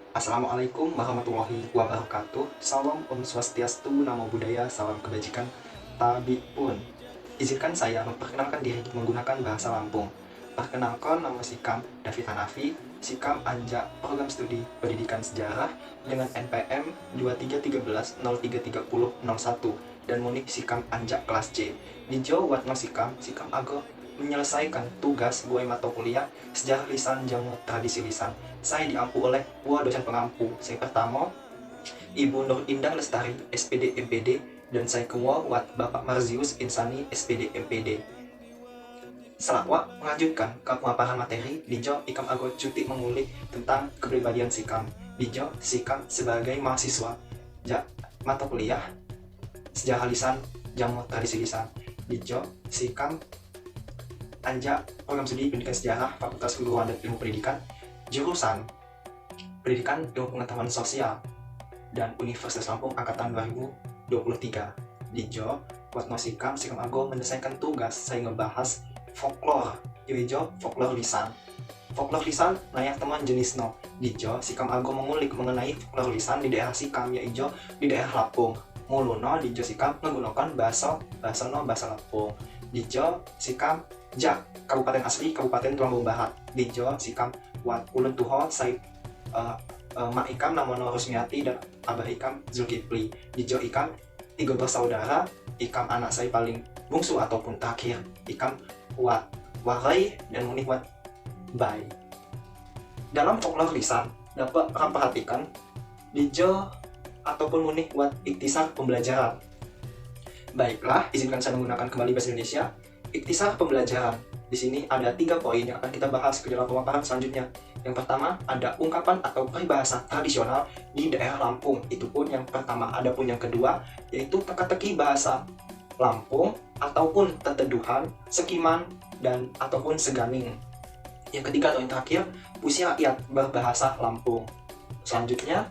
Assalamualaikum warahmatullahi wabarakatuh. Salam Om Swastiastu, Namo Buddhaya, salam kebajikan, Tabiun. Izinkan saya memperkenalkan diri menggunakan bahasa Lampung. Perkenalkan, nama Sikam David Hanafi, Sikam Anja Program Studi Pendidikan Sejarah dengan NPM 2313033001 dan Munik Sikam Anja kelas C. Dijo Watno Sikam, Sikam Ago menyelesaikan tugas buai mata kuliah sejarah lisan jamu tradisi lisan. Saya diampu oleh dua dosen pengampu. Saya pertama, Ibu Nur Indah Lestari, SPD MPD, dan saya kedua Bapak Marzius Insani, SPD MPD. Selawat melanjutkan ke pemaparan materi, Dijo Ikam Ago cuti mengulik tentang kepribadian Sikam. Dijo Sikam sebagai mahasiswa mata kuliah sejarah lisan jamu tradisi lisan. Dijo Sikam Anja Program Studi Pendidikan Sejarah Fakultas Keguruan dan Ilmu Pendidikan, jurusan Pendidikan Ilmu Pengetahuan Sosial dan Universitas Lampung Angkatan 2023. Dijo Watno Sikam Ago menyelesaikan tugas saya ngebahas folklore, Dijo folklore lisan. Folklore lisan layak teman jenisno. Dijo Sikam Ago mengulik mengenai folklore lisan di daerah Sikam, yaitu di daerah Lampung. Muluno Dijo Sikam menggunakan bahasa Lampung. Dijo Sikam Kabupaten asli Kabupaten Tulungagung Barat. Dijo Sikam Wat Ulun Tuho Said Mak Ikam Namono Rusmiati dan Abah Ikam Zulkifli. Dijo Ikam 3 bersaudara. Ikam anak saya paling bungsu ataupun terakhir. Ikam Wat Warai dan Munik Wat Bai. Dalam folklore lisan dapat perhatikan Dijo ataupun Munik Wat Iktisar pembelajaran. Baiklah, izinkan saya menggunakan kembali bahasa Indonesia. Iktisar pembelajaran. Di sini ada 3 poin yang akan kita bahas ke dalam pemaparan selanjutnya. Yang pertama, ada ungkapan atau peribahasa tradisional di daerah Lampung. Itu pun yang pertama. Adapun yang kedua, yaitu teka-teki bahasa Lampung ataupun teteduhan, sekiman, dan ataupun seganing. Yang ketiga atau yang terakhir, puisi rakyat berbahasa Lampung. Selanjutnya,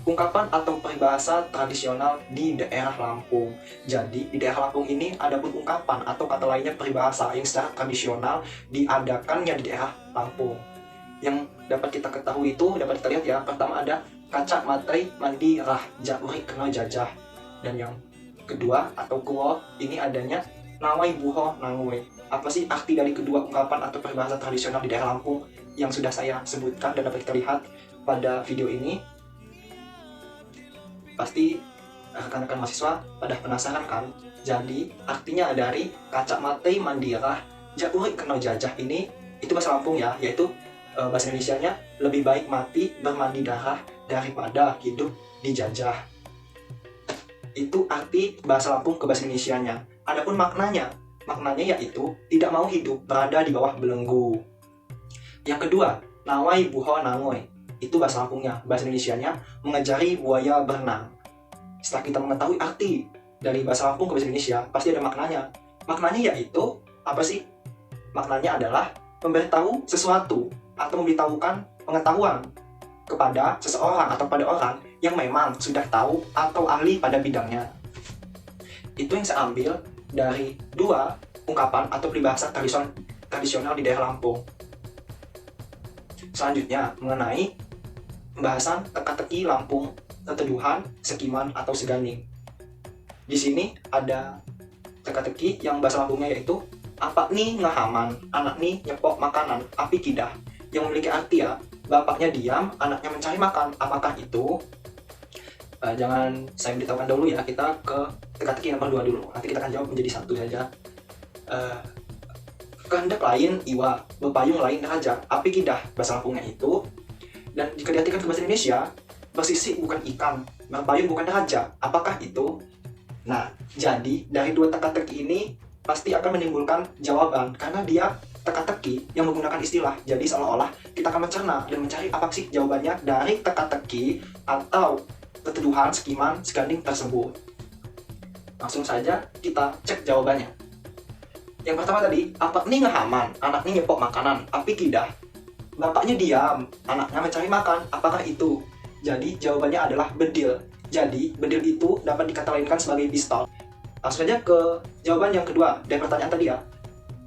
ungkapan atau peribahasa tradisional di daerah Lampung. Jadi, di daerah Lampung ini ada pun ungkapan atau kata lainnya peribahasa yang secara tradisional diadakannya di daerah Lampung. Yang dapat kita ketahui itu, dapat kita lihat ya, pertama ada kaca materi mandi rah jauri kena jajah. Dan yang kedua atau kuo ini adanya nawai buho nangwe. Apa sih arti dari kedua ungkapan atau peribahasa tradisional di daerah Lampung yang sudah saya sebutkan dan dapat kita lihat pada video ini? Pasti rekan-rekan mahasiswa pada penasaran kan? Jadi artinya dari kaca mati mandirah jauri kena jajah ini itu bahasa Lampung ya, yaitu bahasa Indonesianya lebih baik mati bermandi darah daripada hidup dijajah. Itu arti bahasa Lampung ke bahasa Indonesianya. Adapun maknanya yaitu tidak mau hidup berada di bawah belenggu. Yang kedua, nawai buho nangoy. Itu bahasa Lampungnya. Bahasa Indonesianya mengajari buaya berenang. Setelah kita mengetahui arti dari bahasa Lampung ke bahasa Indonesia, pasti ada maknanya. Maknanya yaitu apa sih? Maknanya adalah memberitahu sesuatu atau memberitahukan pengetahuan kepada seseorang atau pada orang yang memang sudah tahu atau ahli pada bidangnya. Itu yang saya ambil dari 2 ungkapan atau peribahasa tradisional di daerah Lampung. Selanjutnya mengenai pembahasan teka-teki Lampung, teteduhan, sekiman, atau seganing. Di sini ada teka-teki yang bahasa Lampungnya yaitu apa nih ngahaman, anak nih nyepok makanan, api kidah. Yang memiliki arti ya, bapaknya diam, anaknya mencari makan. Apakah itu? Jangan saya beritahukan dulu ya, kita ke teka-teki nomor 2 dulu. Nanti kita akan jawab menjadi satu saja. Kehendak lain iwa, bepayung lain raja, api kidah bahasa Lampungnya itu. Dan jika diartikan ke bahasa Indonesia, bersisik bukan ikan, berpayung bukan raja. Apakah itu? Nah, jadi dari 2 teka-teki ini pasti akan menimbulkan jawaban karena dia teka-teki yang menggunakan istilah. Jadi seolah-olah kita akan mencerna dan mencari apa sih jawabannya dari teka-teki atau teteduhan, sekiman, seganing tersebut. Langsung saja kita cek jawabannya. Yang pertama tadi, apa nih ngahaman, anak nih nyepok makanan, api kidah. Bapaknya diam, anaknya mencari makan. Apakah itu? Jadi jawabannya adalah bedil. Jadi bedil itu dapat dikata lainkan sebagai pistol. Langsung saja ke jawaban yang kedua dari pertanyaan tadi ya.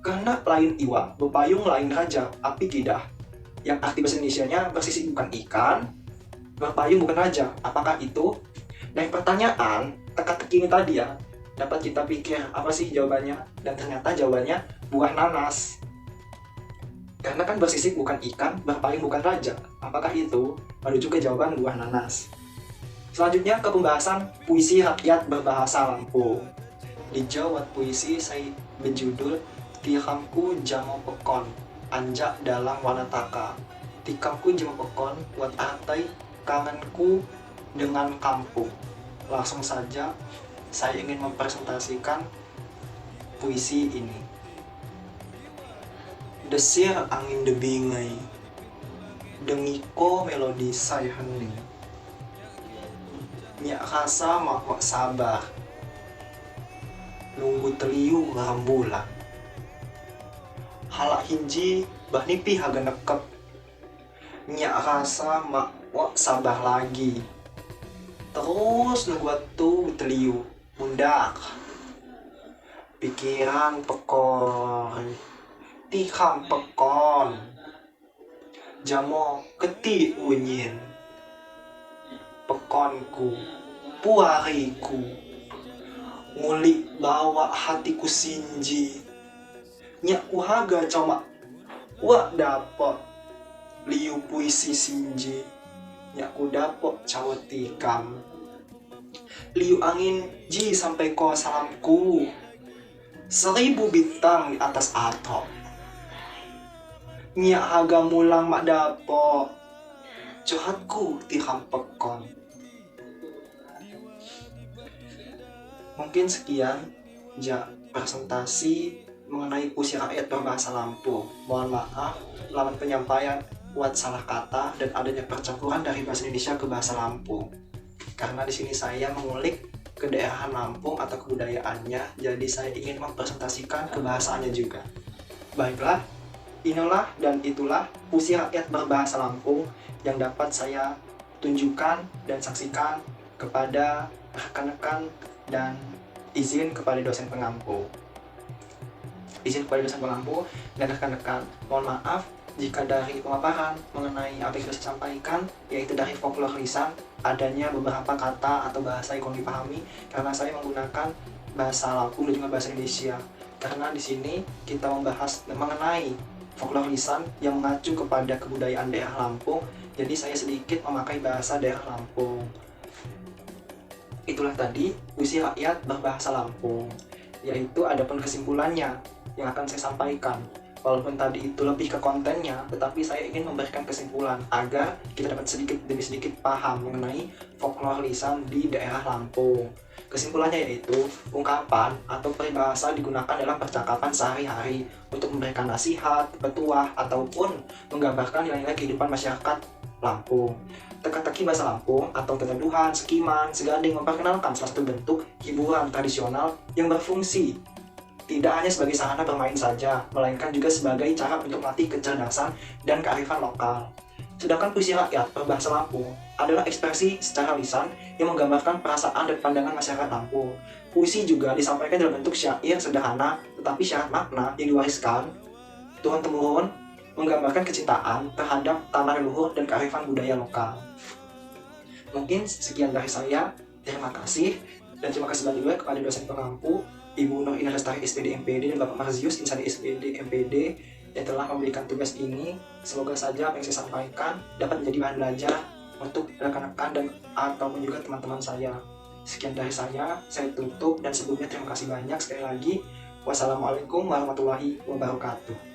Karena lain iwa, bepayung lain raja, api kidah. yang arti bahasa Indonesianya bersisik bukan ikan, berpayung bukan raja. Apakah itu? Dari pertanyaan teka-teki ini tadi ya, dapat kita pikir apa sih jawabannya, dan ternyata jawabannya buah nanas. Karena kan bersisik bukan ikan, berpayung bukan raja. Apakah itu? Menuju ke jawaban buah nanas. Selanjutnya ke pembahasan puisi rakyat berbahasa Lampung. Di Jawa puisi saya berjudul Tihamku Jamo Pekon, Anjak Dalang Wanataka. Tikamku Jamo Pekon, buat artai kangenku dengan kampung. Langsung saja saya ingin mempresentasikan puisi ini. Desir angin debingai, dengiko melodi saya hening. Nyak rasa mak sabar, nunggu teliu rambulan. Halak hinji bahnipi haga nekep, nyak rasa mak sabar lagi. Terus nunggu tuh teliu mundak. Pikiran pekon, tiham pekon, jamo keti unyin. Pekonku, puariku, ngulik bawa hatiku sinji. Nyak haga cuma wak dapet liu puisi sinji. Nyak dapet cawetikam. Liu angin ji sampai ko salamku. 1000 bintang di atas atap. Nyak haga mulang mak dapet curhatku tiham pekon. Mungkin sekian presentasi mengenai puisi rakyat berbahasa Lampung. Mohon maaf lawan penyampaian buat salah kata dan adanya percampuran dari bahasa Indonesia ke bahasa Lampung. Karena di sini saya mengulik kedaerahan Lampung atau kebudayaannya, jadi saya ingin mempresentasikan kebahasaannya juga. Baiklah, inilah dan itulah puisi rakyat berbahasa Lampung yang dapat saya tunjukkan dan saksikan kepada rekan-rekan dan izin kepada dosen pengampu. Izin kepada dosen pengampu dan rekan-rekan, mohon maaf jika dari pemaparan mengenai apa yang sudah saya sampaikan, yaitu dari folklore lisan, adanya beberapa kata atau bahasa yang kurang dipahami karena saya menggunakan bahasa Lampung dan juga bahasa Indonesia. Karena di sini kita membahas mengenai folklore lisan yang mengacu kepada kebudayaan daerah Lampung, jadi saya sedikit memakai bahasa daerah Lampung. Itulah tadi puisi rakyat berbahasa Lampung, yaitu adapun kesimpulannya yang akan saya sampaikan. Walaupun tadi itu lebih ke kontennya, tetapi saya ingin memberikan kesimpulan agar kita dapat sedikit demi sedikit paham mengenai folklore lisan di daerah Lampung. Kesimpulannya yaitu ungkapan atau peribahasa digunakan dalam percakapan sehari-hari untuk memberikan nasihat, petuah, ataupun menggambarkan nilai-nilai kehidupan masyarakat Lampung. Teka-teki bahasa Lampung atau teteduhan, sekiman, seganding memperkenalkan salah satu bentuk hiburan tradisional yang berfungsi tidak hanya sebagai sarana bermain saja, melainkan juga sebagai cara untuk melatih kecerdasan dan kearifan lokal. Sedangkan puisi rakyat berbahasa Lampung adalah ekspresi secara lisan yang menggambarkan perasaan dan pandangan masyarakat Lampung. Puisi juga disampaikan dalam bentuk syair sederhana tetapi syarat makna yang diwariskan turun-temurun, menggambarkan kecintaan terhadap tanah leluhur dan kearifan budaya lokal. Mungkin sekian dari saya. Terima kasih, dan terima kasih banyak juga kepada dosen pengampu Ibu Nur Ina Lestari SPD MPD dan Bapak Marzius Insani SPD MPD yang telah memberikan tugas ini. Semoga saja apa yang saya sampaikan dapat menjadi bahan belajar untuk rekan-rekan dan ataupun juga teman-teman saya. Sekian dari saya tutup, dan sebelumnya terima kasih banyak sekali lagi. Wassalamualaikum warahmatullahi wabarakatuh.